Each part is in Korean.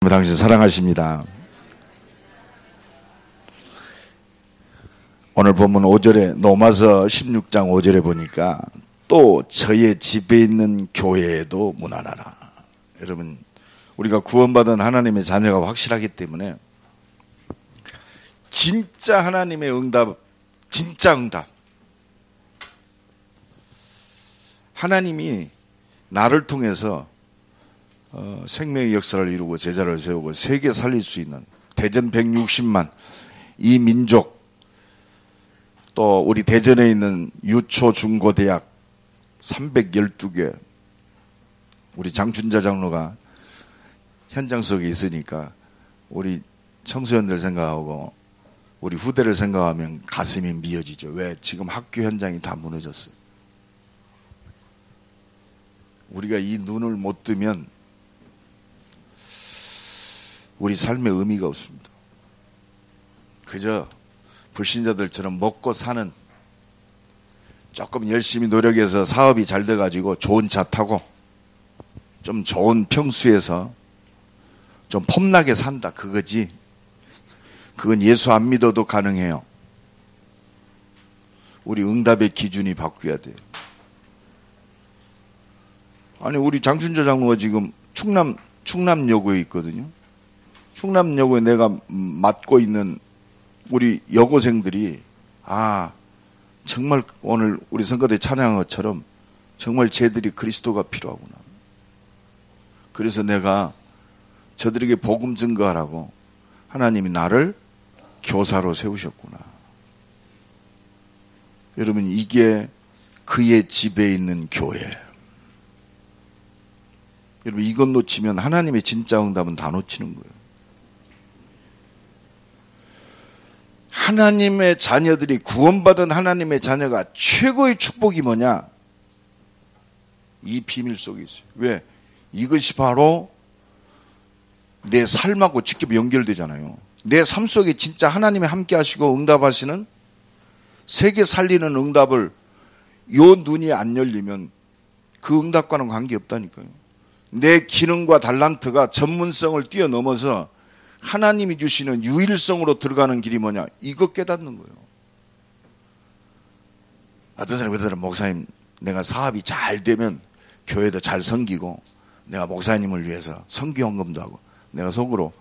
당신 사랑하십니다. 오늘 본문 5절에 로마서 16장 5절에 보니까 또 저의 집에 있는 교회에도 문안하라. 여러분, 우리가 구원받은 하나님의 자녀가 확실하기 때문에 진짜 하나님의 응답, 진짜 응답, 하나님이 나를 통해서 생명의 역사를 이루고 제자를 세우고 세계 살릴 수 있는 대전 160만 이 민족, 또 우리 대전에 있는 유초 중고대학 312개, 우리 장춘자 장로가 현장 속에 있으니까 우리 청소년들 생각하고 우리 후대를 생각하면 가슴이 미어지죠. 왜? 지금 학교 현장이 다 무너졌어요. 우리가 이 눈을 못 뜨면 우리 삶에 의미가 없습니다. 그저 불신자들처럼 먹고 사는, 조금 열심히 노력해서 사업이 잘 돼가지고 좋은 차 타고 좀 좋은 평수에서 좀 폼나게 산다, 그거지. 그건 예수 안 믿어도 가능해요. 우리 응답의 기준이 바뀌어야 돼요. 아니, 우리 장춘자 장로가 지금 충남여고에 있거든요. 충남여고에 내가 맡고 있는 우리 여고생들이 정말 오늘 우리 성가대 찬양한 것처럼 정말 쟤들이 그리스도가 필요하구나. 그래서 내가 저들에게 복음 증거하라고 하나님이 나를 교사로 세우셨구나. 여러분, 이게 그의 집에 있는 교회. 여러분, 이것 놓치면 하나님의 진짜 응답은 다 놓치는 거예요. 하나님의 자녀들이, 구원받은 하나님의 자녀가 최고의 축복이 뭐냐? 이 비밀 속에 있어요. 왜? 이것이 바로 내 삶하고 직접 연결되잖아요. 내 삶 속에 진짜 하나님이 함께 하시고 응답하시는, 세계 살리는 응답을 요 눈이 안 열리면 그 응답과는 관계없다니까요. 내 기능과 달란트가 전문성을 뛰어넘어서 하나님이 주시는 유일성으로 들어가는 길이 뭐냐? 이거 깨닫는 거예요. 어떤 사람이 그러더라, 목사님, 내가 사업이 잘 되면 교회도 잘 섬기고 내가 목사님을 위해서 선교헌금도 하고. 내가 속으로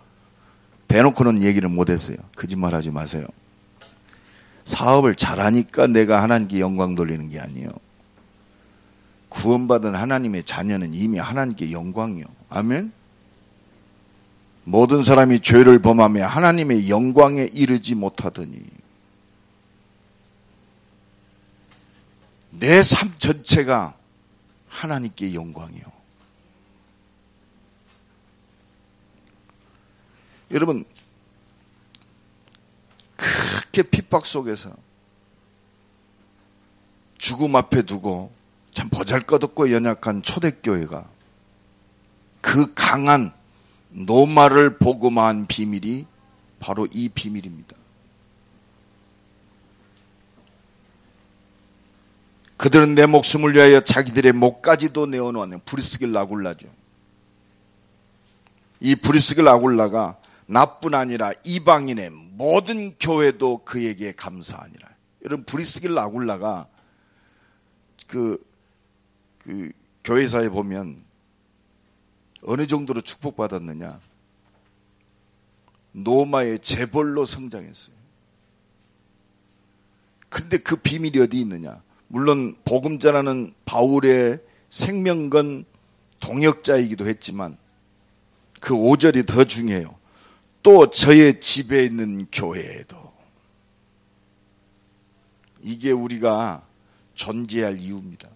대놓고는 얘기를 못했어요. 거짓말하지 마세요. 사업을 잘하니까 내가 하나님께 영광 돌리는 게 아니에요. 구원받은 하나님의 자녀는 이미 하나님께 영광이요. 아멘. 모든 사람이 죄를 범하며 하나님의 영광에 이르지 못하더니 내 삶 전체가 하나님께 영광이요. 여러분, 그렇게 핍박 속에서 죽음 앞에 두고 참 보잘것없고 연약한 초대교회가 그 강한 노마를 복음화한 비밀이 바로 이 비밀입니다. 그들은 내 목숨을 위하여 자기들의 목까지도 내어놓았네요. 브리스길 아굴라죠. 이 브리스길 아굴라가 나뿐 아니라 이방인의 모든 교회도 그에게 감사하니라. 여러분, 브리스길 아굴라가 그 교회사에 보면 어느 정도로 축복받았느냐? 노마의 재벌로 성장했어요. 근데 그 비밀이 어디 있느냐? 물론 복음 전하는 바울의 생명건 동역자이기도 했지만 그 5절이 더 중요해요. 또 저의 집에 있는 교회에도. 이게 우리가 존재할 이유입니다.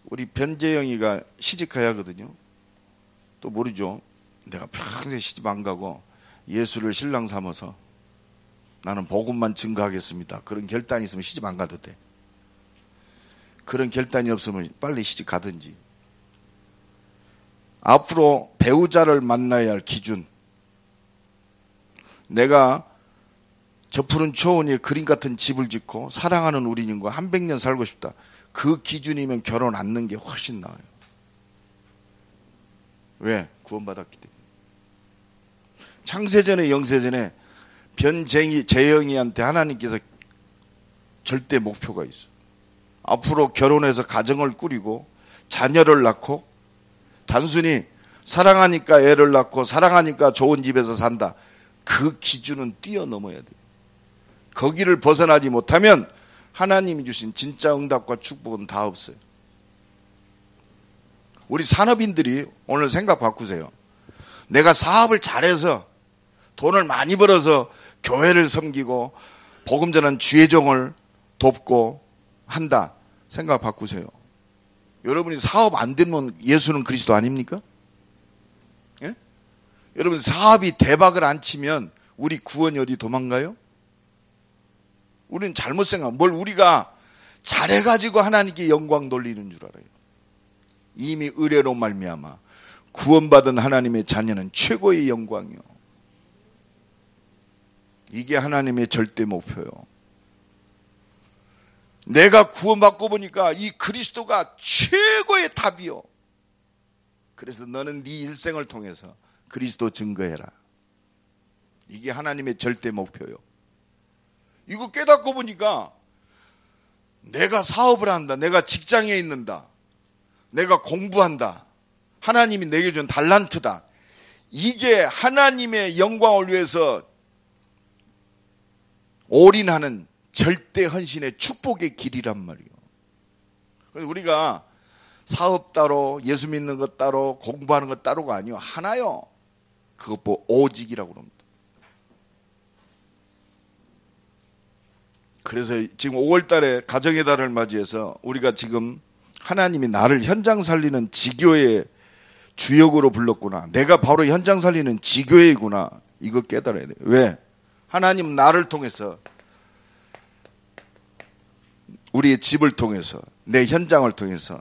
우리 변재영이가 시집가야 하거든요. 또 모르죠. 내가 평생 시집 안 가고 예수를 신랑 삼아서 나는 복음만 증거하겠습니다. 그런 결단이 있으면 시집 안 가도 돼. 그런 결단이 없으면 빨리 시집 가든지. 앞으로 배우자를 만나야 할 기준. 내가 저 푸른 초원에 그림 같은 집을 짓고 사랑하는 우리님과 한 100년 살고 싶다. 그 기준이면 결혼 안 넣는 게 훨씬 나아요. 왜? 구원받았기 때문에. 창세전에 영세전에 재영이한테 하나님께서 절대 목표가 있어요. 앞으로 결혼해서 가정을 꾸리고 자녀를 낳고 단순히 사랑하니까 애를 낳고 사랑하니까 좋은 집에서 산다. 그 기준은 뛰어넘어야 돼요. 거기를 벗어나지 못하면 하나님이 주신 진짜 응답과 축복은 다 없어요. 우리 산업인들이 오늘 생각 바꾸세요. 내가 사업을 잘해서 돈을 많이 벌어서 교회를 섬기고 복음 전한 주의종을 돕고 한다. 생각 바꾸세요. 여러분이 사업 안 되면 예수는 그리스도 아닙니까? 예? 여러분 사업이 대박을 안 치면 우리 구원이 어디 도망가요? 우리는 잘못 뭘 우리가 잘해가지고 하나님께 영광 돌리는 줄 알아요. 이미 의뢰로 말미암아 구원받은 하나님의 자녀는 최고의 영광이요. 이게 하나님의 절대 목표요. 내가 구원받고 보니까 이 그리스도가 최고의 답이요. 그래서 너는 네 일생을 통해서 그리스도 증거해라. 이게 하나님의 절대 목표요. 이거 깨닫고 보니까 내가 사업을 한다. 내가 직장에 있는다. 내가 공부한다. 하나님이 내게 준 달란트다. 이게 하나님의 영광을 위해서 올인하는 절대 헌신의 축복의 길이란 말이에요. 그래서 우리가 사업 따로 예수 믿는 것 따로 공부하는 것 따로가 아니요. 하나요. 그것 뭐 오직이라고 합니다. 그래서 지금 5월 달에 가정의 달을 맞이해서 우리가 지금 하나님이 나를 현장 살리는 지교의 주역으로 불렀구나. 내가 바로 현장 살리는 지교회구나. 이거 깨달아야 돼요. 왜? 하나님 나를 통해서 우리의 집을 통해서 내 현장을 통해서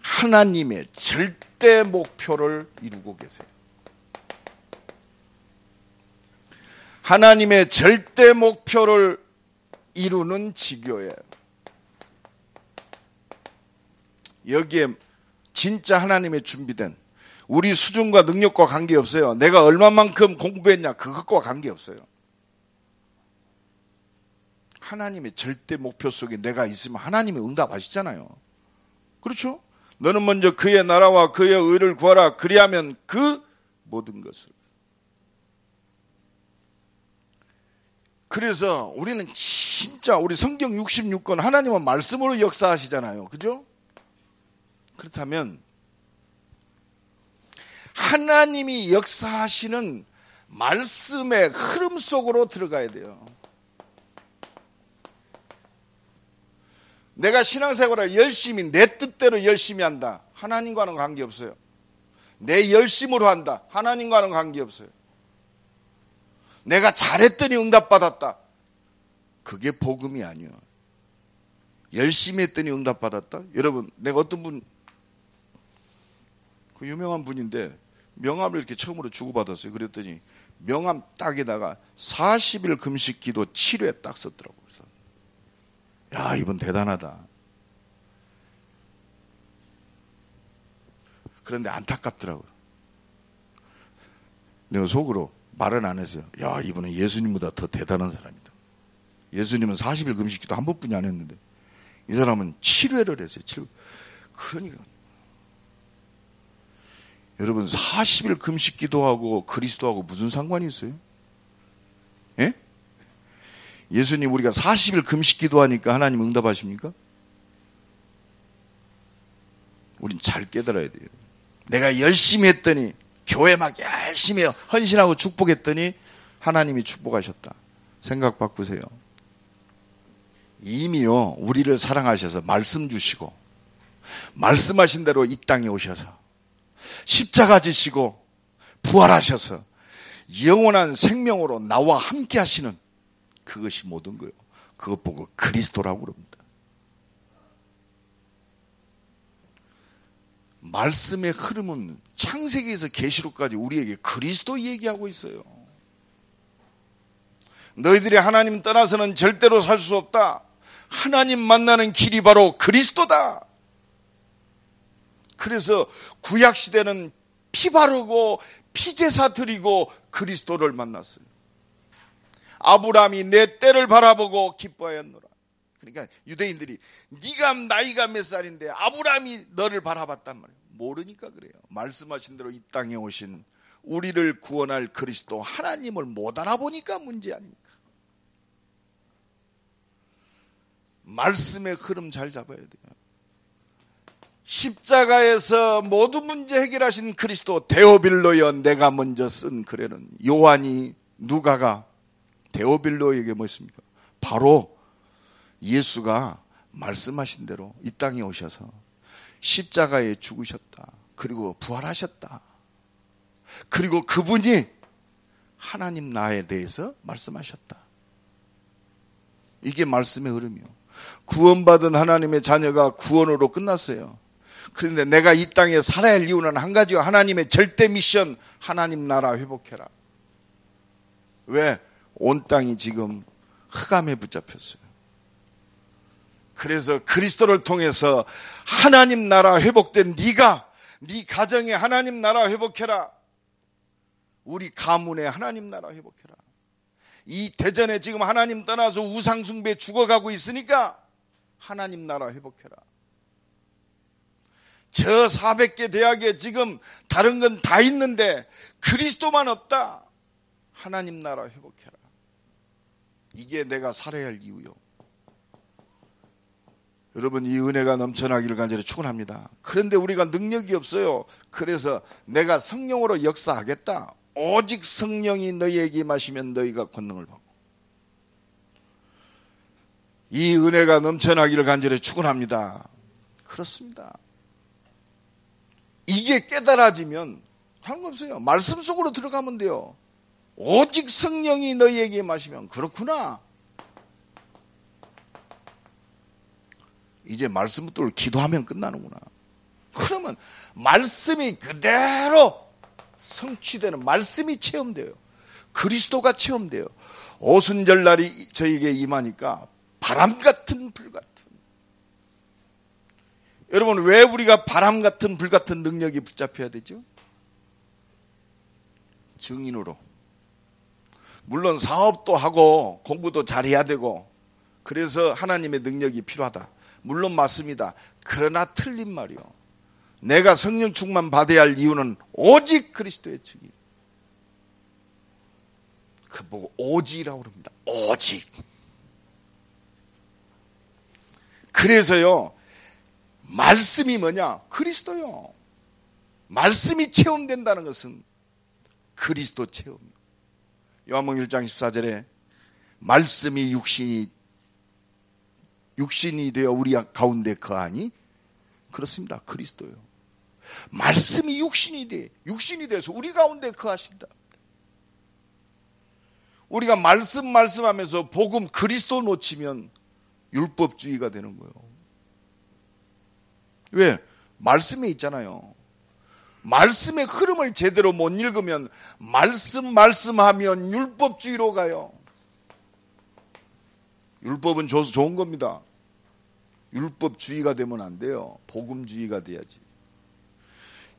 하나님의 절대 목표를 이루고 계세요. 하나님의 절대 목표를 이루는 지교예요. 여기에 진짜 하나님의 준비된 우리 수준과 능력과 관계없어요. 내가 얼마만큼 공부했냐 그것과 관계없어요. 하나님의 절대 목표 속에 내가 있으면 하나님이 응답하시잖아요. 그렇죠? 너는 먼저 그의 나라와 그의 의를 구하라. 그리하면 그 모든 것을. 그래서 우리는 진짜 우리 성경 66권 하나님은 말씀으로 역사하시잖아요. 그죠? 그렇다면 하나님이 역사하시는 말씀의 흐름 속으로 들어가야 돼요. 내가 신앙생활을 열심히 내 뜻대로 열심히 한다. 하나님과는 관계없어요. 내 열심으로 한다. 하나님과는 관계없어요. 내가 잘했더니 응답받았다. 그게 복음이 아니에요. 열심히 했더니 응답받았다. 여러분 내가 어떤 분 그 유명한 분인데 명함을 이렇게 처음으로 주고받았어요. 그랬더니 명함 딱에다가 40일 금식 기도 7회 딱 썼더라고요. 그래서 야, 이분 대단하다. 그런데 안타깝더라고요. 내가 속으로 말은 안 했어요. 야, 이분은 예수님보다 더 대단한 사람이다. 예수님은 40일 금식기도 한 번뿐이 안 했는데 이 사람은 7회를 했어요. 7회. 그러니까 여러분 40일 금식기도하고 그리스도하고 무슨 상관이 있어요? 예? 예수님 우리가 40일 금식기도하니까 하나님 응답하십니까? 우린 잘 깨달아야 돼요. 내가 열심히 했더니 교회 막 열심히 헌신하고 축복했더니 하나님이 축복하셨다. 생각 바꾸세요. 이미요 우리를 사랑하셔서 말씀 주시고 말씀하신 대로 이 땅에 오셔서 십자가 지시고 부활하셔서 영원한 생명으로 나와 함께 하시는 그것이 모든 거예요. 그것 보고 그리스도라고 그럽니다. 말씀의 흐름은 창세기에서 계시록까지 우리에게 그리스도 얘기하고 있어요. 너희들이 하나님 떠나서는 절대로 살 수 없다. 하나님 만나는 길이 바로 그리스도다. 그래서 구약시대는 피 바르고 피제사 드리고 그리스도를 만났어요. 아브라함이 내 때를 바라보고 기뻐하였노라. 그러니까 유대인들이 네가 나이가 몇 살인데 아브라함이 너를 바라봤단 말이에요. 모르니까 그래요. 말씀하신 대로 이 땅에 오신 우리를 구원할 그리스도 하나님을 못 알아보니까 문제 아닙니까? 말씀의 흐름 잘 잡아야 돼요. 십자가에서 모든 문제 해결하신 그리스도 데오빌로여 내가 먼저 쓴 글에는 요한이 누가가 데오빌로에게 뭐 있습니까? 바로 예수가 말씀하신 대로 이 땅에 오셔서 십자가에 죽으셨다. 그리고 부활하셨다. 그리고 그분이 하나님 나에 대해서 말씀하셨다. 이게 말씀의 흐름이요. 구원받은 하나님의 자녀가 구원으로 끝났어요. 그런데 내가 이 땅에 살아야 할 이유는 한 가지요. 하나님의 절대 미션, 하나님 나라 회복해라. 왜? 온 땅이 지금 흑암에 붙잡혔어요. 그래서 그리스도를 통해서 하나님 나라 회복된 네가 네 가정에 하나님 나라 회복해라. 우리 가문에 하나님 나라 회복해라. 이 대전에 지금 하나님 떠나서 우상숭배 죽어가고 있으니까 하나님 나라 회복해라. 저 400개 대학에 지금 다른 건 다 있는데 그리스도만 없다. 하나님 나라 회복해라. 이게 내가 살아야 할 이유요. 여러분, 이 은혜가 넘쳐나기를 간절히 축원합니다. 그런데 우리가 능력이 없어요. 그래서 내가 성령으로 역사하겠다. 오직 성령이 너희에게 임하시면 너희가 권능을 받고. 이 은혜가 넘쳐나기를 간절히 축원합니다. 그렇습니다. 이게 깨달아지면 상관없어요. 말씀 속으로 들어가면 돼요. 오직 성령이 너희에게 임하시면 그렇구나. 이제 말씀 붙들고 기도하면 끝나는구나. 그러면 말씀이 그대로 성취되는, 말씀이 체험돼요. 그리스도가 체험돼요. 오순절날이 저에게 임하니까 바람 같은 불 같은. 여러분, 왜 우리가 바람 같은 불 같은 능력이 붙잡혀야 되죠? 증인으로. 물론 사업도 하고 공부도 잘해야 되고 그래서 하나님의 능력이 필요하다. 물론 맞습니다. 그러나 틀린 말이요. 내가 성령 충만 받아야 할 이유는 오직 그리스도의 증인. 그 보고 오직이라고 그럽니다. 오직. 그래서요, 말씀이 뭐냐? 그리스도요. 말씀이 체험된다는 것은 그리스도 체험이요. 요한복음 1장 14절에 말씀이 육신이 되어 우리 가운데 거하니? 그렇습니다. 그리스도요. 말씀이 육신이 돼서 우리 가운데 거하신다. 우리가 말씀하면서 복음 그리스도 놓치면 율법주의가 되는 거예요. 왜? 말씀에 있잖아요. 말씀의 흐름을 제대로 못 읽으면 말씀하면 율법주의로 가요. 율법은 좋은 겁니다. 율법주의가 되면 안 돼요. 복음주의가 돼야지.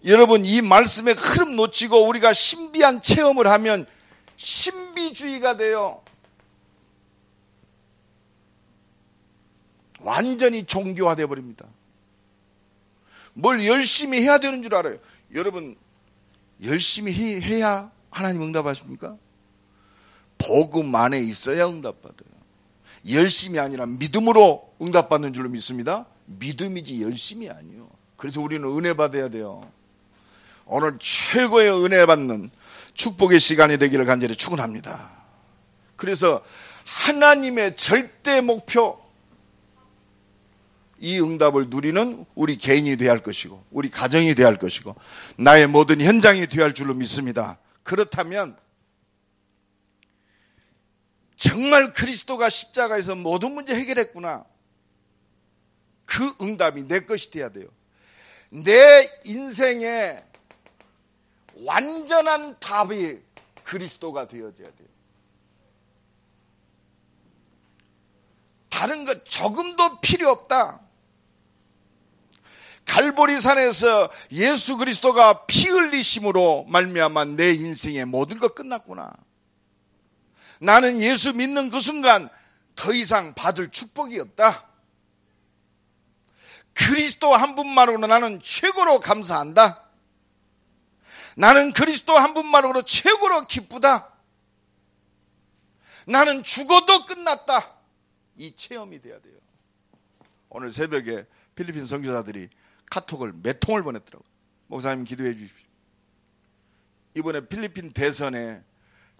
여러분, 이 말씀의 흐름 놓치고 우리가 신비한 체험을 하면 신비주의가 돼요. 완전히 종교화되어 버립니다. 뭘 열심히 해야 되는 줄 알아요. 여러분, 열심히 해야 하나님 응답하십니까? 복음 안에 있어야 응답받아요. 열심이 아니라 믿음으로 응답받는 줄로 믿습니다. 믿음이지 열심이 아니에요. 그래서 우리는 은혜 받아야 돼요. 오늘 최고의 은혜 받는 축복의 시간이 되기를 간절히 축원합니다. 그래서 하나님의 절대 목표, 이 응답을 누리는 우리 개인이 되어야 할 것이고 우리 가정이 되어야 할 것이고 나의 모든 현장이 되어야 할 줄로 믿습니다. 그렇다면 정말 그리스도가 십자가에서 모든 문제 해결했구나. 그 응답이 내 것이 되어야 돼요. 내 인생의 완전한 답이 그리스도가 되어져야 돼요. 다른 것 조금도 필요 없다. 갈보리산에서 예수 그리스도가 피 흘리심으로 말미암아 내 인생의 모든 것 끝났구나. 나는 예수 믿는 그 순간 더 이상 받을 축복이 없다. 그리스도 한 분만으로 나는 최고로 감사한다. 나는 그리스도 한 분만으로 최고로 기쁘다. 나는 죽어도 끝났다. 이 체험이 돼야 돼요. 오늘 새벽에 필리핀 선교사들이 카톡을 몇 통을 보냈더라고요. 목사님 기도해 주십시오. 이번에 필리핀 대선에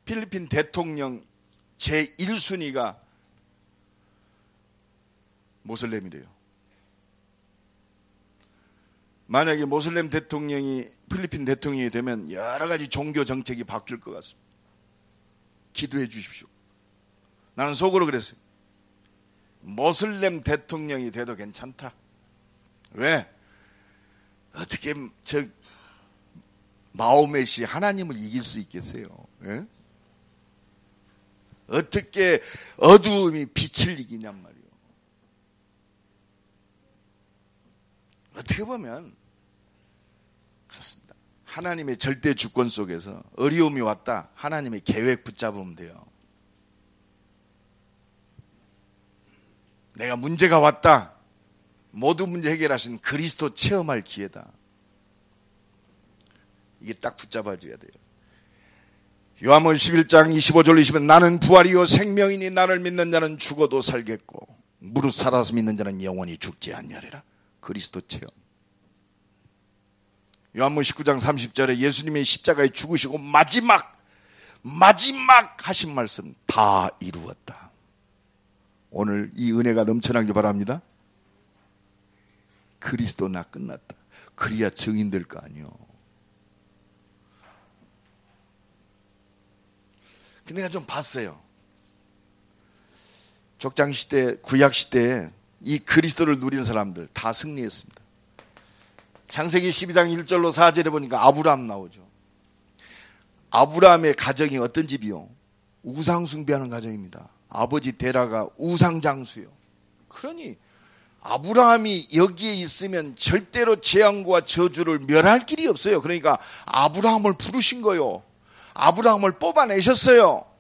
필리핀 대통령 제1순위가 모슬렘이래요. 만약에 모슬렘 대통령이 필리핀 대통령이 되면 여러 가지 종교 정책이 바뀔 것 같습니다. 기도해 주십시오. 나는 속으로 그랬어요. 모슬렘 대통령이 돼도 괜찮다. 왜? 어떻게 마호멧이 하나님을 이길 수 있겠어요? 예? 어떻게 어두움이 빛을 이기냔 말이에요. 어떻게 보면 그렇습니다. 하나님의 절대 주권 속에서 어려움이 왔다. 하나님의 계획 붙잡으면 돼요. 내가 문제가 왔다. 모든 문제 해결하신 그리스도 체험할 기회다. 이게 딱 붙잡아줘야 돼요. 요한복음 11장 25절 20은 나는 부활이요 생명이니 나를 믿는 자는 죽어도 살겠고 무릇 살아서 믿는 자는 영원히 죽지 아니하리라. 그리스도 체험. 요한복음 19장 30절에 예수님의 십자가에 죽으시고 마지막 하신 말씀 다 이루었다. 오늘 이 은혜가 넘쳐나길 바랍니다. 그리스도 나 끝났다. 그래야 증인될 거 아니요. 내가 좀 봤어요. 족장시대, 구약시대에 이 그리스도를 누린 사람들 다 승리했습니다. 창세기 12장 1절로 4절에 보니까 아브라함 나오죠. 아브라함의 가정이 어떤 집이요? 우상 숭배하는 가정입니다. 아버지 데라가 우상장수요. 그러니 아브라함이 여기에 있으면 절대로 재앙과 저주를 멸할 길이 없어요. 그러니까 아브라함을 부르신 거요. 아브라함을 뽑아내셨어요.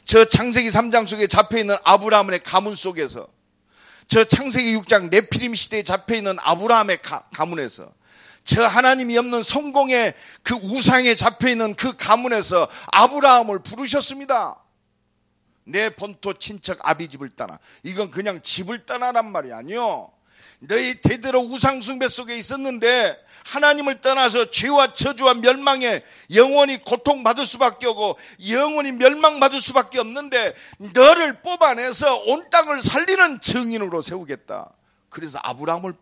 저 창세기 3장 속에 잡혀있는 아브라함의 가문 속에서, 저 창세기 6장 네피림 시대에 잡혀있는 아브라함의 가문에서, 저 하나님이 없는 성공의 그 우상에 잡혀있는 그 가문에서 아브라함을 부르셨습니다. 내 본토 친척 아비집을 떠나. 이건 그냥 집을 떠나란 말이 아니요. 너희 대대로 우상숭배 속에 있었는데 하나님을 떠나서 죄와 저주와 멸망에 영원히 고통받을 수밖에 없고 영원히 멸망받을 수밖에 없는데 너를 뽑아내서 온 땅을 살리는 증인으로 세우겠다. 그래서 아브라함을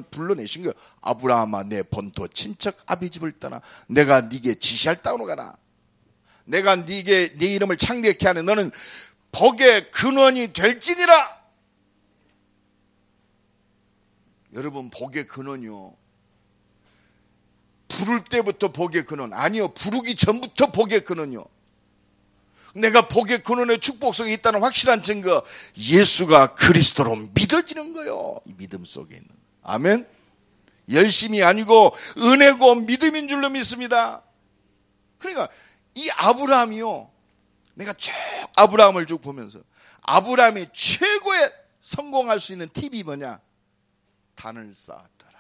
불러내신 거예요. 아브라함아 내 본토 친척 아비집을 떠나 내가 네게 지시할 땅으로 가라. 내가 네 이름을 창대케 하는 너는 복의 근원이 될지니라. 여러분 복의 근원이요. 부를 때부터 복의 근원 아니요. 부르기 전부터 복의 근원이요. 내가 복의 근원의 축복 속에 있다는 확실한 증거 예수가 그리스도로 믿어지는 거예요. 이 믿음 속에 있는. 아멘. 열심이 아니고 은혜고 믿음인 줄로 믿습니다. 그러니까 이 아브라함이요. 내가 쭉 아브라함을 쭉 보면서 아브라함이 최고의 성공할 수 있는 팁이 뭐냐? 단을 쌓았더라.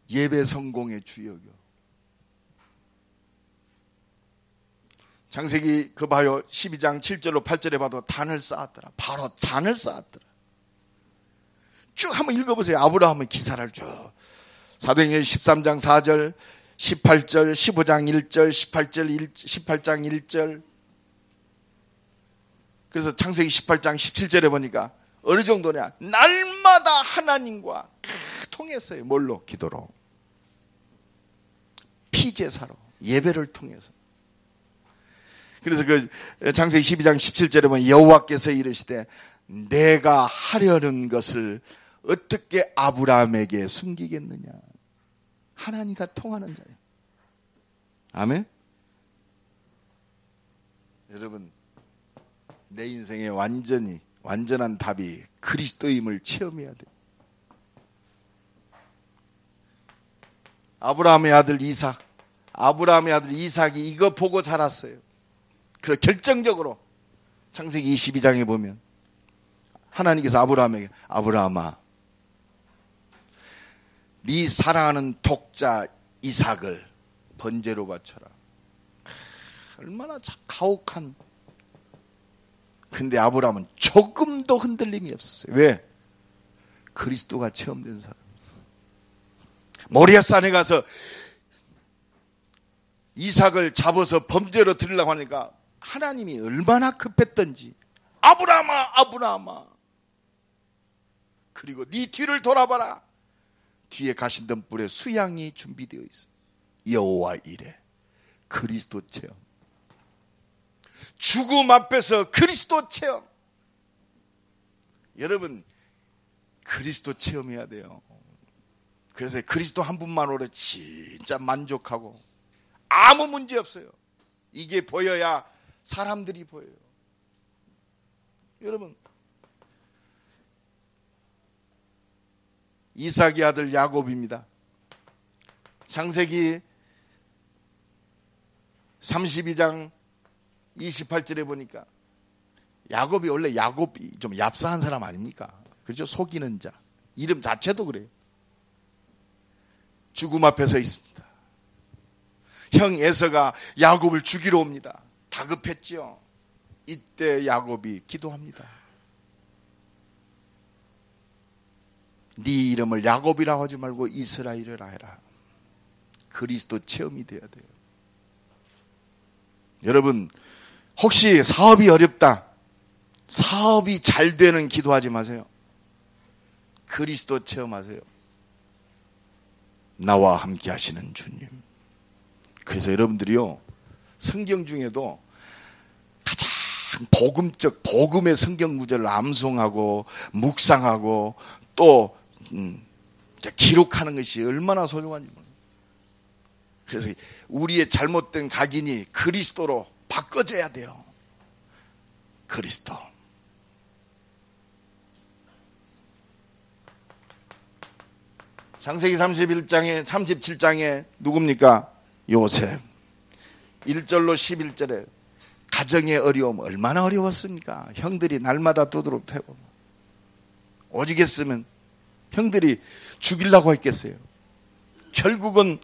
예배 성공의 주역이요. 창세기 그 봐요. 12장 7절로 8절에 봐도 단을 쌓았더라. 바로 단을 쌓았더라. 쭉 한번 읽어보세요. 아브라함의 기사를 쭉. 사도행전 13장 4절, 18절, 15장 1절, 18장 1절. 그래서 창세기 18장 17절에 보니까 어느 정도냐? 날마다 하나님과 통했어요. 뭘로? 기도로. 피제사로. 예배를 통해서. 그래서 그 창세기 12장 17절에 보면 여호와께서 이르시되 내가 하려는 것을 어떻게 아브라함에게 숨기겠느냐. 하나님과 통하는 자예요. 아멘. 여러분 내 인생의 완전한 답이 그리스도임을 체험해야 돼. 아브라함의 아들 이삭이 이거 보고 자랐어요. 그래서 결정적으로 창세기 22장에 보면 하나님께서 아브라함에게, 아브라함아, 네 사랑하는 독자 이삭을 번제로 바쳐라. 얼마나 가혹한. 근데 아브라함은 조금도 흔들림이 없었어요. 왜? 그리스도가 체험된 사람. 모리아산에 가서 이삭을 잡아서 범죄로 드리려고 하니까 하나님이 얼마나 급했던지, 아브라함아, 그리고 네 뒤를 돌아봐라. 뒤에 가신덤불에 수양이 준비되어 있어. 여호와 이래. 그리스도 체험. 죽음 앞에서 그리스도 체험. 여러분, 그리스도 체험해야 돼요. 그래서 그리스도 한 분만으로 진짜 만족하고 아무 문제 없어요. 이게 보여야 사람들이 보여요. 여러분, 이삭의 아들 야곱입니다. 창세기 32장 28절에 보니까 야곱이 원래 야곱이 좀 얍사한 사람 아닙니까? 그렇죠? 속이는 자. 이름 자체도 그래요. 죽음 앞에 서 있습니다. 형 에서가 야곱을 죽이러 옵니다. 다급했죠. 이때 야곱이 기도합니다. 네 이름을 야곱이라고 하지 말고 이스라엘이라 해라. 그리스도 체험이 돼야 돼요. 여러분, 혹시 사업이 어렵다, 사업이 잘 되는 기도하지 마세요. 그리스도 체험하세요. 나와 함께 하시는 주님. 그래서 여러분들이요, 성경 중에도 가장 복음적, 복음의 성경 구절을 암송하고 묵상하고 또 기록하는 것이 얼마나 소중한지 몰라요. 그래서 우리의 잘못된 각인이 그리스도로 바꿔져야 돼요. 그리스도. 창세기 37장에 누굽니까? 요셉. 1절로 11절에 가정의 어려움 얼마나 어려웠습니까? 형들이 날마다 두드러 패고, 오직 했으면 형들이 죽이려고 했겠어요. 결국은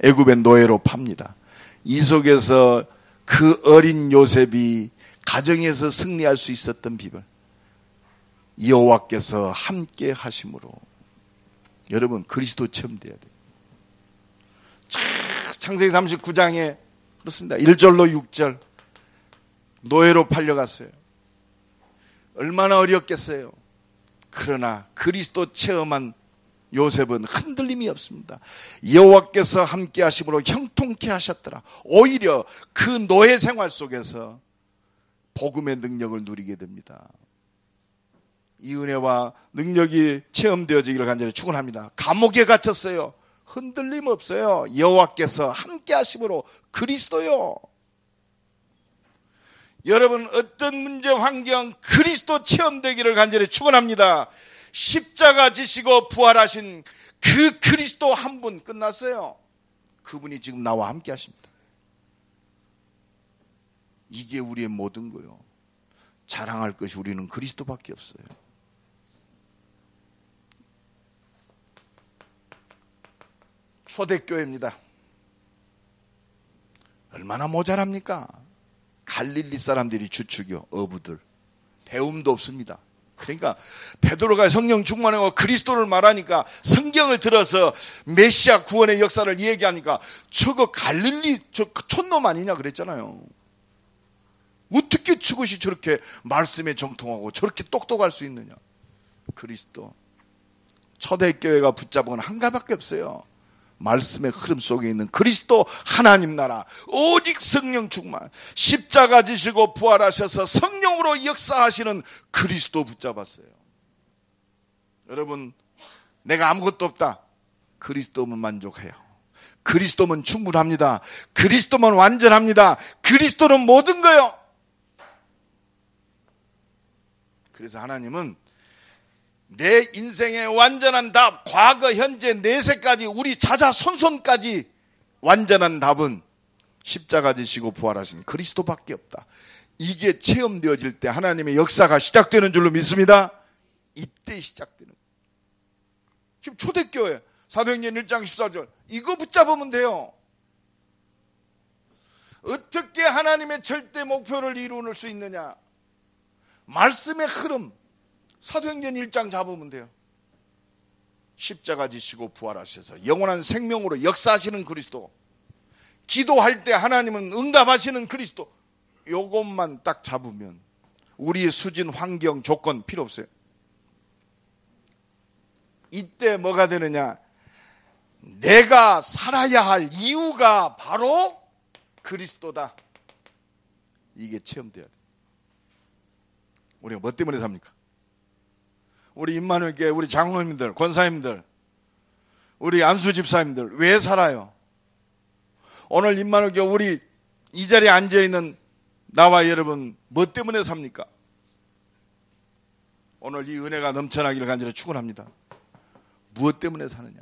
애굽의 노예로 팝니다. 이 속에서 그 어린 요셉이 가정에서 승리할 수 있었던 비결, 여호와께서 함께 하심으로. 여러분, 그리스도 체험돼야 돼요. 창세기 39장에 그렇습니다. 1절로 6절 노예로 팔려갔어요. 얼마나 어렵겠어요. 그러나 그리스도 체험한 요셉은 흔들림이 없습니다. 여호와께서 함께 하심으로 형통케 하셨더라. 오히려 그 노예 생활 속에서 복음의 능력을 누리게 됩니다. 이 은혜와 능력이 체험되어지기를 간절히 축원합니다. 감옥에 갇혔어요. 흔들림 없어요. 여호와께서 함께 하심으로. 그리스도요. 여러분, 어떤 문제 환경 그리스도 체험되기를 간절히 축원합니다. 십자가 지시고 부활하신 그 그리스도 한 분. 끝났어요. 그분이 지금 나와 함께 하십니다. 이게 우리의 모든 거요. 자랑할 것이 우리는 그리스도밖에 없어요. 초대교회입니다. 얼마나 모자랍니까? 갈릴리 사람들이 주축이요. 어부들. 배움도 없습니다. 그러니까 베드로가 성령 충만하고 그리스도를 말하니까, 성경을 들어서 메시아 구원의 역사를 얘기하니까 저거 갈릴리 저 촌놈 아니냐 그랬잖아요. 어떻게 저것이 저렇게 말씀에 정통하고 저렇게 똑똑할 수 있느냐. 그리스도. 초대교회가 붙잡은 건 한 가지밖에 없어요. 말씀의 흐름 속에 있는 그리스도 하나님 나라, 오직 성령 충만, 십자가 지시고 부활하셔서 성령으로 역사하시는 그리스도 붙잡았어요. 여러분, 내가 아무것도 없다, 그리스도면 만족해요. 그리스도면 충분합니다. 그리스도면 완전합니다. 그리스도는 모든 거요. 그래서 하나님은 내 인생의 완전한 답, 과거, 현재, 내세까지, 우리 자자손손까지 완전한 답은 십자가 지시고 부활하신 그리스도밖에 없다. 이게 체험되어질 때 하나님의 역사가 시작되는 줄로 믿습니다. 이때 시작되는 거예요. 지금 초대교회 사도행전 1장 14절 이거 붙잡으면 돼요. 어떻게 하나님의 절대 목표를 이루는 수 있느냐? 말씀의 흐름, 사도행전 1장 잡으면 돼요. 십자가 지시고 부활하셔서 영원한 생명으로 역사하시는 그리스도, 기도할 때 하나님은 응답하시는 그리스도, 요것만 딱 잡으면 우리의 수진, 환경, 조건 필요 없어요. 이때 뭐가 되느냐? 내가 살아야 할 이유가 바로 그리스도다. 이게 체험돼야 돼. 우리가 뭐 때문에 삽니까? 우리 임마누엘 교회, 우리 장로님들, 권사님들, 우리 안수 집사님들 왜 살아요? 오늘 임마누엘 교회 우리 이 자리에 앉아있는 나와 여러분 뭐 때문에 삽니까? 오늘 이 은혜가 넘쳐나기를 간절히 축원합니다. 무엇 때문에 사느냐?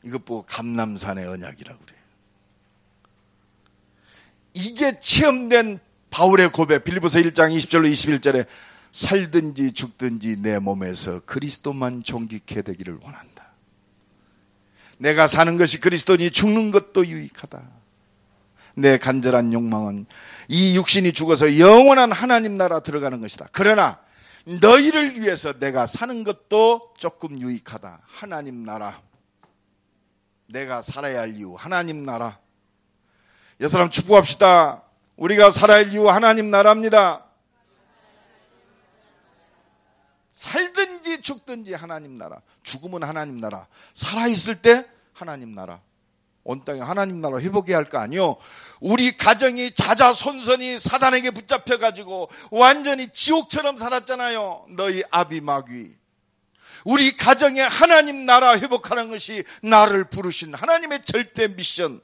이것 보고 감람산의 언약이라고 그래요. 이게 체험된 바울의 고백, 빌립보서 1장 20절로 21절에 살든지 죽든지 내 몸에서 그리스도만 존귀케 되기를 원한다. 내가 사는 것이 그리스도니 죽는 것도 유익하다. 내 간절한 욕망은 이 육신이 죽어서 영원한 하나님 나라 들어가는 것이다. 그러나 너희를 위해서 내가 사는 것도 조금 유익하다. 하나님 나라, 내가 살아야 할 이유 하나님 나라. 여러 사람 축복합시다. 우리가 살아야 할 이유 하나님 나라입니다. 살든지 죽든지 하나님 나라. 죽으면 하나님 나라, 살아있을 때 하나님 나라. 온 땅에 하나님 나라 회복해야 할 거 아니요. 우리 가정이 자자손손이 사단에게 붙잡혀가지고 완전히 지옥처럼 살았잖아요. 너희 아비마귀. 우리 가정에 하나님 나라 회복하는 것이 나를 부르신 하나님의 절대 미션.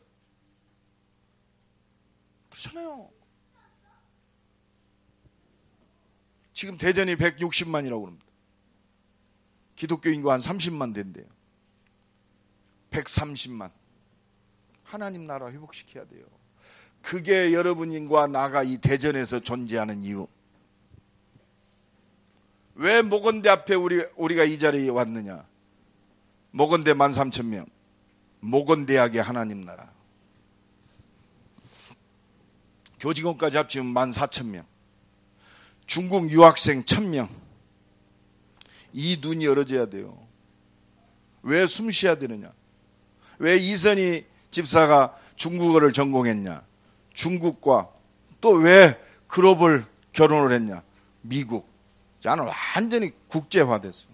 그렇잖아요. 지금 대전이 160만이라고 합니다. 기독교 인구 한 30만 된대요. 130만. 하나님 나라 회복시켜야 돼요. 그게 여러분과 나가 이 대전에서 존재하는 이유. 왜 목원대 앞에 우리가 이 자리에 왔느냐? 목원대 13,000명. 목원대학의 하나님 나라. 교직원까지 합치면 14,000명. 중국 유학생 1,000명. 이 눈이 열어져야 돼요. 왜 숨 쉬어야 되느냐? 왜 이선희 집사가 중국어를 전공했냐? 중국과 또 왜 글로벌 결혼을 했냐? 미국. 나는 완전히 국제화됐어.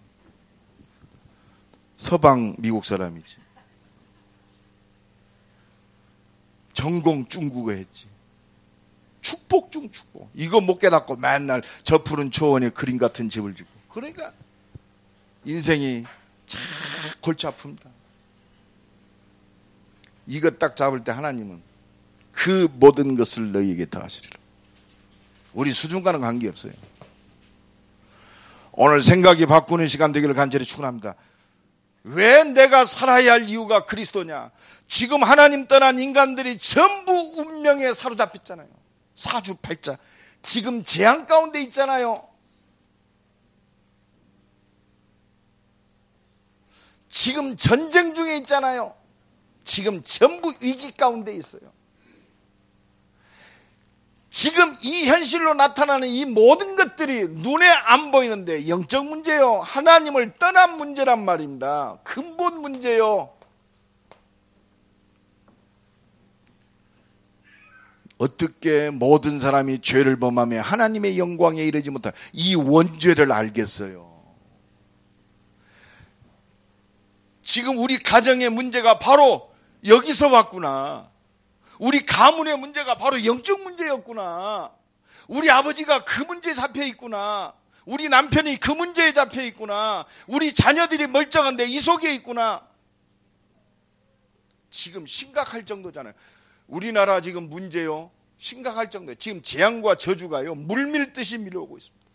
서방 미국 사람이지. 전공 중국어 했지. 축복 중 축복. 이거 못 깨닫고 맨날 저 푸른 초원에 그림 같은 집을 짓고. 그러니까 인생이 참 골치 아픕니다. 이거 딱 잡을 때 하나님은 그 모든 것을 너희에게 더하시리라. 우리 수준과는 관계없어요. 오늘 생각이 바꾸는 시간 되기를 간절히 축원합니다. 왜 내가 살아야 할 이유가 그리스도냐? 지금 하나님 떠난 인간들이 전부 운명에 사로잡혔잖아요. 사주팔자. 지금 재앙 가운데 있잖아요. 지금 전쟁 중에 있잖아요. 지금 전부 위기 가운데 있어요. 지금 이 현실로 나타나는 이 모든 것들이 눈에 안 보이는데 영적 문제요. 하나님을 떠난 문제란 말입니다. 근본 문제요. 어떻게 모든 사람이 죄를 범하며 하나님의 영광에 이르지 못한 이 원죄를 알겠어요? 지금 우리 가정의 문제가 바로 여기서 왔구나. 우리 가문의 문제가 바로 영적 문제였구나. 우리 아버지가 그 문제에 잡혀 있구나. 우리 남편이 그 문제에 잡혀 있구나. 우리 자녀들이 멀쩡한데 이 속에 있구나. 지금 심각할 정도잖아요. 우리나라 지금 문제요. 심각할 정도예요. 지금 재앙과 저주가요, 물밀듯이 밀려오고 있습니다.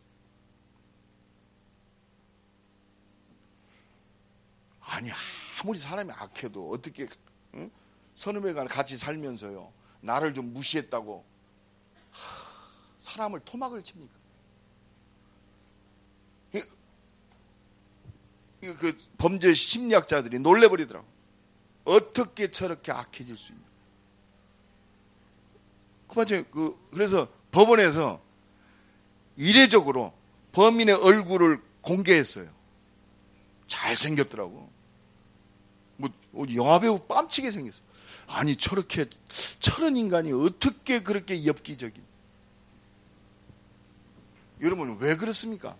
아니, 아무리 사람이 악해도 어떻게 선후배가 같이 살면서요, 나를 좀 무시했다고 사람을 토막을 칩니까? 그 범죄 심리학자들이 놀래버리더라고. 어떻게 저렇게 악해질 수 있냐. 그래서 법원에서 이례적으로 범인의 얼굴을 공개했어요. 잘생겼더라고. 뭐 영화배우 뺨치게 생겼어. 아니, 저런 인간이 어떻게 그렇게 엽기적인. 여러분, 왜 그렇습니까?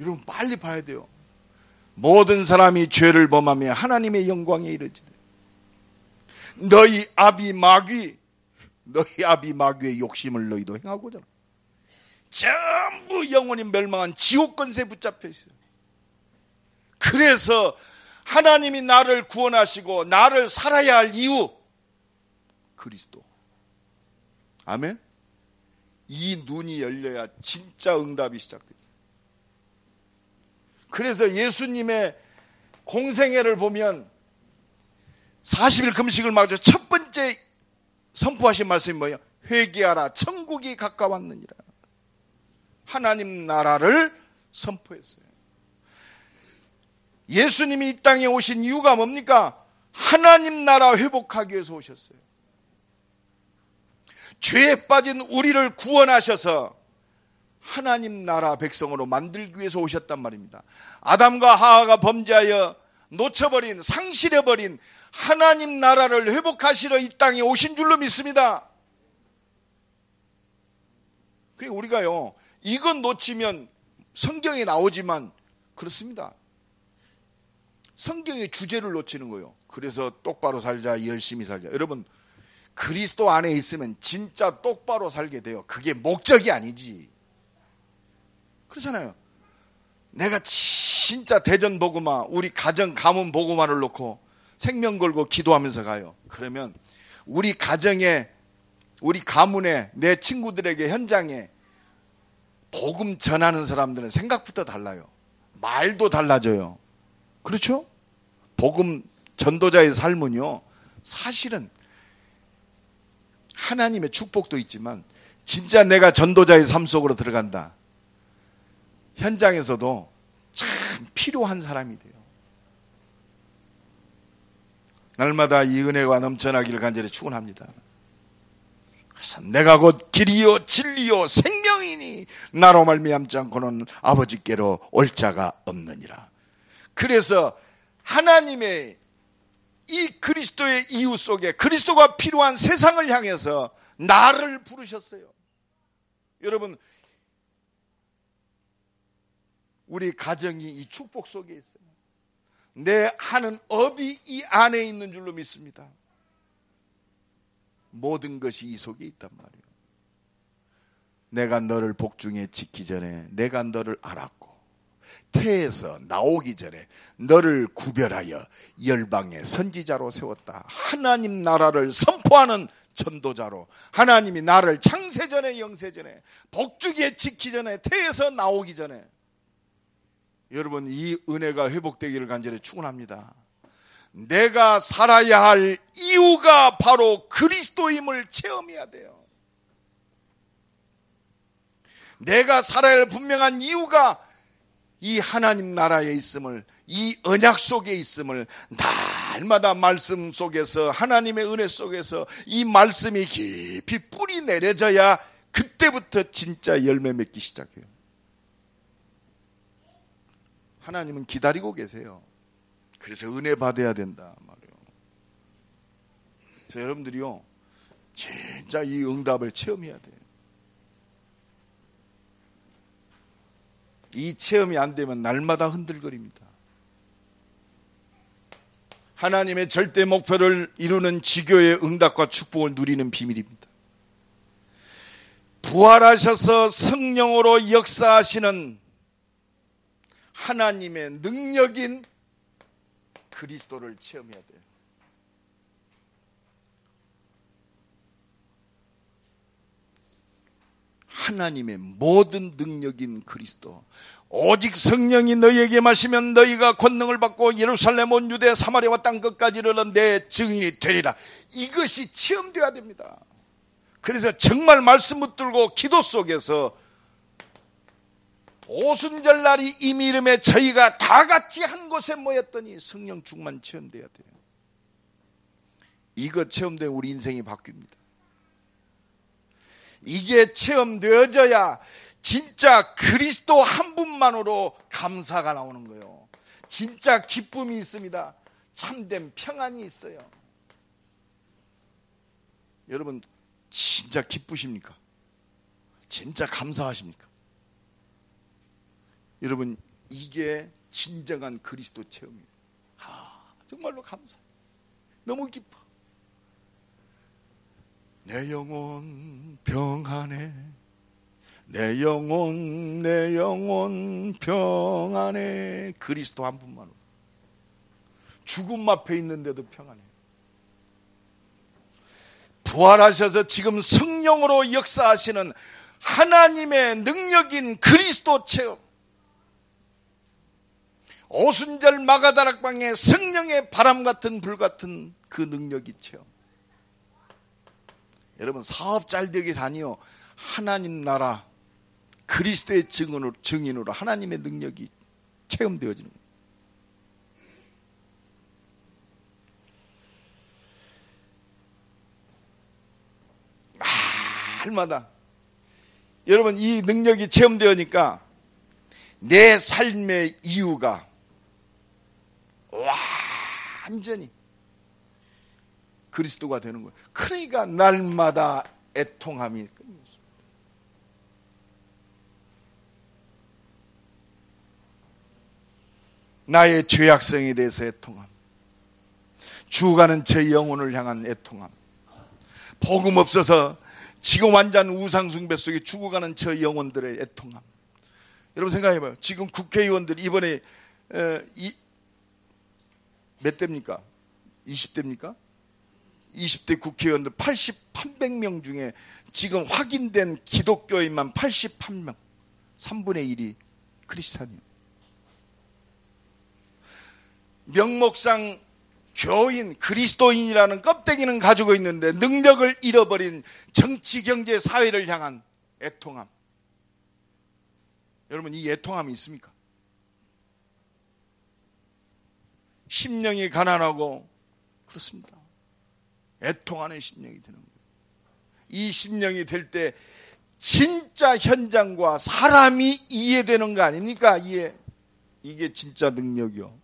여러분, 빨리 봐야 돼요. 모든 사람이 죄를 범하며 하나님의 영광에 이르지되 너희 아비 마귀의 욕심을 너희도 행하고자 전부 영원히 멸망한 지옥 권세에 붙잡혀 있어요. 그래서 하나님이 나를 구원하시고 나를 살아야 할 이유, 그리스도. 아멘. 이 눈이 열려야 진짜 응답이 시작됩니다. 그래서 예수님의 공생애를 보면 40일 금식을 마쳐 첫 번째 선포하신 말씀이 뭐예요? 회개하라, 천국이 가까웠느니라. 하나님 나라를 선포했어요. 예수님이 이 땅에 오신 이유가 뭡니까? 하나님 나라 회복하기 위해서 오셨어요. 죄에 빠진 우리를 구원하셔서 하나님 나라 백성으로 만들기 위해서 오셨단 말입니다. 아담과 하와가 범죄하여 놓쳐버린, 상실해버린 하나님 나라를 회복하시러 이 땅에 오신 줄로 믿습니다. 그리고 우리가요, 이건 놓치면 성경에 나오지만 그렇습니다. 성경의 주제를 놓치는 거예요. 그래서 똑바로 살자, 열심히 살자. 여러분, 그리스도 안에 있으면 진짜 똑바로 살게 돼요. 그게 목적이 아니지. 그렇잖아요. 내가 진짜 대전 복음화, 우리 가정 가문 복음화를 놓고 생명 걸고 기도하면서 가요. 그러면 우리 가정에, 우리 가문에, 내 친구들에게, 현장에 복음 전하는 사람들은 생각부터 달라요. 말도 달라져요. 그렇죠? 복음 전도자의 삶은요, 사실은 하나님의 축복도 있지만 진짜 내가 전도자의 삶 속으로 들어간다, 현장에서도 참 필요한 사람이 돼요. 날마다 이 은혜가 넘쳐나기를 간절히 축원합니다. 그래서 내가 곧 길이요 진리요 생명이니 나로 말미암지 않고는 아버지께로 올 자가 없느니라. 그래서 하나님의 이 그리스도의 이유 속에 그리스도가 필요한 세상을 향해서 나를 부르셨어요. 여러분, 우리 가정이 이 축복 속에 있어요. 내 하는 업이 이 안에 있는 줄로 믿습니다. 모든 것이 이 속에 있단 말이에요. 내가 너를 복중에 짓기 전에 내가 너를 알았고, 태에서 나오기 전에 너를 구별하여 열방의 선지자로 세웠다. 하나님 나라를 선포하는 전도자로, 하나님이 나를 창세전에 영세전에 복주기에 짓기 전에 태에서 나오기 전에, 여러분, 이 은혜가 회복되기를 간절히 축원합니다. 내가 살아야 할 이유가 바로 그리스도임을 체험해야 돼요. 내가 살아야 할 분명한 이유가 이 하나님 나라에 있음을, 이 언약 속에 있음을 날마다 말씀 속에서, 하나님의 은혜 속에서 이 말씀이 깊이 뿌리 내려져야 그때부터 진짜 열매 맺기 시작해요. 하나님은 기다리고 계세요. 그래서 은혜 받아야 된다 말이에요. 그래서 여러분들이요, 진짜 이 응답을 체험해야 돼요. 이 체험이 안 되면 날마다 흔들거립니다. 하나님의 절대 목표를 이루는 지교의 응답과 축복을 누리는 비밀입니다. 부활하셔서 성령으로 역사하시는 하나님의 능력인 그리스도를 체험해야 돼요. 하나님의 모든 능력인 그리스도, 오직 성령이 너희에게 마시면 너희가 권능을 받고 예루살렘 온 유대 사마리아와 땅 끝까지 이르러 내 증인이 되리라. 이것이 체험되어야 됩니다. 그래서 정말 말씀 붙들고 기도 속에서 오순절날이 이미 이름에 저희가 다 같이 한 곳에 모였더니 성령 충만 체험돼야 돼요. 이거 체험되면 우리 인생이 바뀝니다. 이게 체험되어져야 진짜 그리스도 한 분만으로 감사가 나오는 거예요. 진짜 기쁨이 있습니다. 참된 평안이 있어요. 여러분 진짜 기쁘십니까? 진짜 감사하십니까? 여러분 이게 진정한 그리스도 체험이에요. 정말로 감사해요. 너무 기뻐. 내 영혼 평안해, 내 영혼 평안해. 그리스도 한 분만으로. 죽음 앞에 있는데도 평안해. 부활하셔서 지금 성령으로 역사하시는 하나님의 능력인 그리스도 체험, 오순절 마가다락방에 성령의 바람 같은 불 같은 그 능력이 체험. 여러분 사업 잘 되게 다니요, 하나님 나라 그리스도의 증인으로 하나님의 능력이 체험되어지는 거예요. 날마다 여러분 이 능력이 체험되니까 내 삶의 이유가 완전히 그리스도가 되는 거예요. 그러니까 날마다 애통함이 끊임없습니다. 나의 죄악성에 대해서 애통함, 죽어가는 제 영혼을 향한 애통함, 복음 없어서 지금 완전 우상숭배 속에 죽어가는 저 영혼들의 애통함. 여러분 생각해봐요. 지금 국회의원들이 이번에 몇 대입니까? 20대입니까? 20대 국회의원들 800명 중에 지금 확인된 기독교인만 81명, 3분의 1이 크리스찬이에요. 명목상 교인, 그리스도인이라는 껍데기는 가지고 있는데 능력을 잃어버린 정치, 경제, 사회를 향한 애통함. 여러분 이 애통함이 있습니까? 심령이 가난하고 그렇습니다. 애통하는 심령이 되는 거예요. 이 심령이 될 때 진짜 현장과 사람이 이해되는 거 아닙니까? 이게 진짜 능력이요.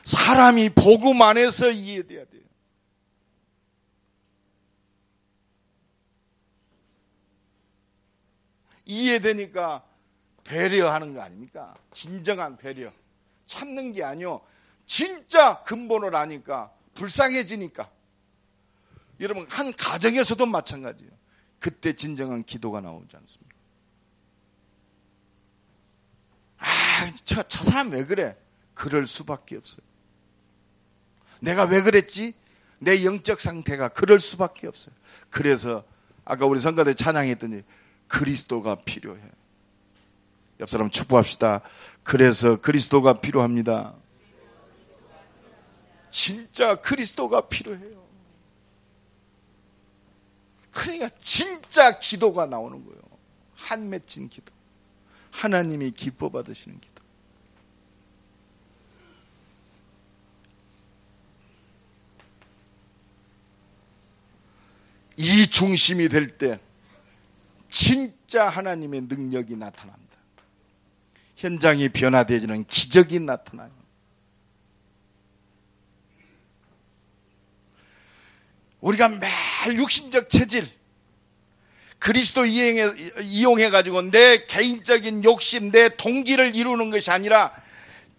사람이 복음 안에서 이해돼야 돼요. 이해되니까 배려하는 거 아닙니까? 진정한 배려. 참는 게 아니요, 진짜 근본을 아니까 불쌍해지니까. 여러분 한 가정에서도 마찬가지예요. 그때 진정한 기도가 나오지 않습니까? 저 사람 왜 그래? 그럴 수밖에 없어요. 내가 왜 그랬지? 내 영적 상태가 그럴 수밖에 없어요. 그래서 아까 우리 성가대 찬양했더니 그리스도가 필요해. 옆 사람 축복합시다. 그래서 그리스도가 필요합니다. 진짜 그리스도가 필요해요. 그러니까 진짜 기도가 나오는 거예요. 한 맺힌 기도. 하나님이 기뻐 받으시는 기도. 이 중심이 될 때 진짜 하나님의 능력이 나타납니다. 현장이 변화되지는 기적이 나타나요. 우리가 매일 육신적 체질, 그리스도 이용해가지고 내 개인적인 욕심, 내 동기를 이루는 것이 아니라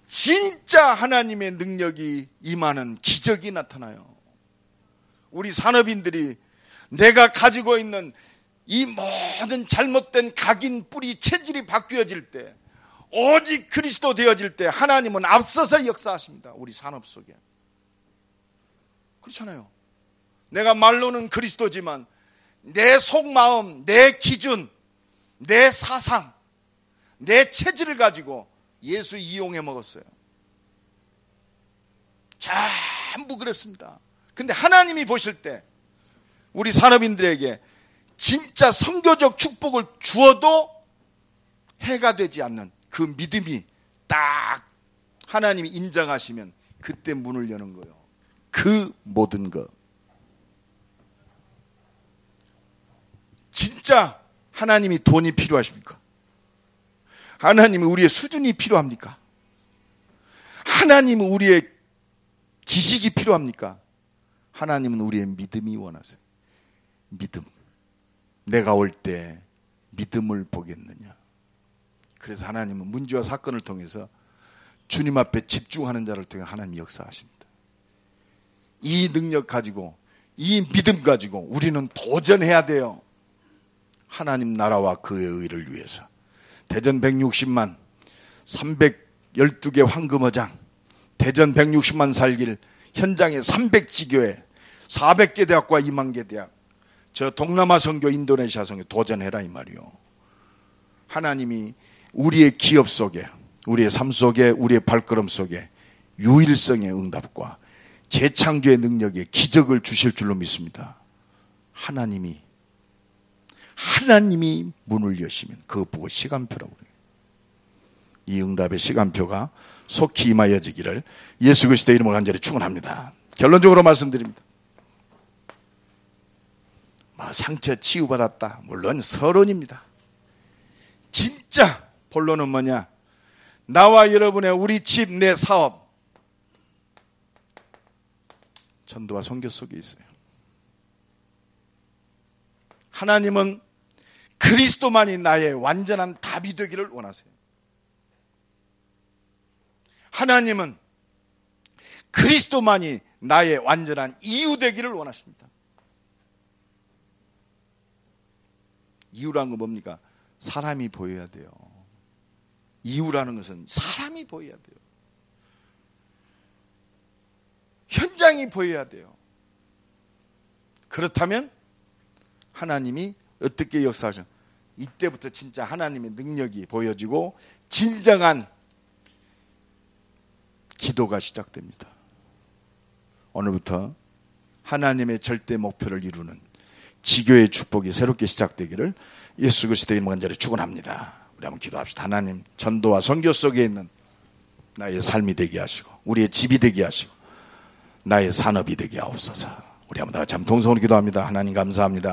진짜 하나님의 능력이 임하는 기적이 나타나요. 우리 산업인들이 내가 가지고 있는 이 모든 잘못된 각인 뿌리 체질이 바뀌어질 때, 오직 그리스도 되어질 때 하나님은 앞서서 역사하십니다. 우리 산업 속에. 그렇잖아요. 내가 말로는 그리스도지만 내 속마음, 내 기준, 내 사상, 내 체질을 가지고 예수 이용해 먹었어요. 전부 그렇습니다. 근데 하나님이 보실 때 우리 산업인들에게 진짜 선교적 축복을 주어도 해가 되지 않는 그 믿음이 딱 하나님이 인정하시면 그때 문을 여는 거예요. 그 모든 것. 진짜 하나님이 돈이 필요하십니까? 하나님은 우리의 수준이 필요합니까? 하나님은 우리의 지식이 필요합니까? 하나님은 우리의 믿음이 원하세요. 믿음. 내가 올 때 믿음을 보겠느냐. 그래서 하나님은 문제와 사건을 통해서 주님 앞에 집중하는 자를 통해 하나님이 역사하십니다. 이 능력 가지고, 이 믿음 가지고 우리는 도전해야 돼요. 하나님 나라와 그의 의를 위해서. 대전 160만, 312개 황금어장, 대전 160만 살길, 현장에 300지교회, 400개 대학과 2만 개 대학, 저 동남아 선교, 인도네시아 선교 도전해라 이 말이요. 하나님이 우리의 기업 속에, 우리의 삶 속에, 우리의 발걸음 속에 유일성의 응답과 재창조의 능력에 기적을 주실 줄로 믿습니다. 하나님이 문을 여시면 그것 보고 시간표라고 그래요. 이 응답의 시간표가 속히 임하여지기를 예수 그리스도의 이름으로 간절히 축원합니다. 결론적으로 말씀드립니다. 상처 치유받았다. 물론 서론입니다. 진짜 본론은 뭐냐? 나와 여러분의 우리 집, 내 사업, 전도와 선교 속에 있어요. 하나님은 그리스도만이 나의 완전한 답이 되기를 원하세요. 하나님은 그리스도만이 나의 완전한 이유 되기를 원하십니다. 이유라는 건 뭡니까? 사람이 보여야 돼요. 이유라는 것은 사람이 보여야 돼요. 현장이 보여야 돼요. 그렇다면 하나님이 어떻게 역사하셔? 이때부터 진짜 하나님의 능력이 보여지고 진정한 기도가 시작됩니다. 오늘부터 하나님의 절대 목표를 이루는 지교의 축복이 새롭게 시작되기를 예수 그리스도의 이름으로 간절히 축원합니다. 우리 한번 기도합시다. 하나님, 전도와 선교 속에 있는 나의 삶이 되게 하시고 우리의 집이 되게 하시고 나의 산업이 되게 하옵소서. 우리 한번 다 같이 동성으로 기도합니다. 하나님 감사합니다.